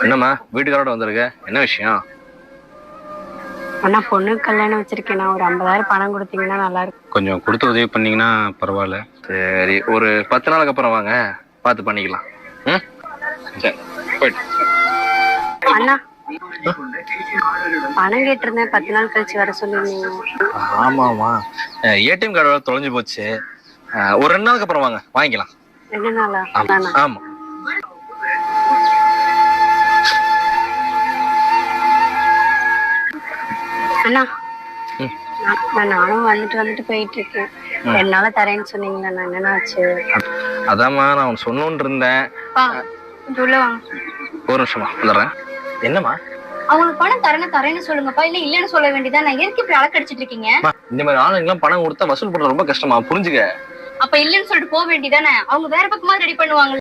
என்னம்மா வீட்டுக்காரோட வந்திருக்க? என்ன விஷயம்? அண்ணா பொண்ணுக்கு கல்யாணம் வச்சிருக்கேன். நான் ஒரு 50,000 பணம் கொடுத்தீங்கன்னா நல்லா இருக்கும். கொஞ்சம் கொடுத்து உதவி பண்ணீங்கன்னா பரவாயில்ல. சரி, ஒரு 10 நாளுக்கு அப்புறம் வாங்க, பார்த்து பண்ணிக்கலாம். ம், சரி, போயிட்டு. அண்ணா பணம் கேட்டிருந்தேன், 10 நாள் கழிச்சு வர சொல்லிருந்தீங்க. ஆமாமா, ஏடிஎம் கார்டு தொலைஞ்சு போச்சு. ஒரு 2 நாளுக்கு அப்புறம் வாங்க, வாங்கிக்கலாம். 2 நாளா? ஆமா அண்ணா ஆமா. அண்ணா ம். நானும் வந்துட்டு போயிட்டு இருக்கேன். 2 நாளா தரேன்னு சொன்னீங்களா? நான் என்னன்னா ஆச்சு? அதாம்மா நான் உன் சொன்னு இருந்தேன். கொஞ்சம் உள்ள வாங்க. ஒரு நிமிஷமா வந்துடுறேன். என்னம்மா? அவங்களுக்கு பணம் தரேன்னு சொல்லுங்கப்பா, இல்ல இல்லன்னு சொல்ல வேண்டியதான். நான் எதுக்கு இப்படி அலக்கடிச்சிட்டு இருக்கீங்க? இந்த மாதிரி ஆளுங்கெல்லாம் பணம் கொடுத்தா வசூல் பண்றது ரொம்ப கஷ்டமா, புரிஞ்சுக்க. அப்ப இல்லன்னு சொல்லிட்டு போக வேண்டியதானே? அவங்க வேற பக்கமா ரெடி பண்ணுவாங்க.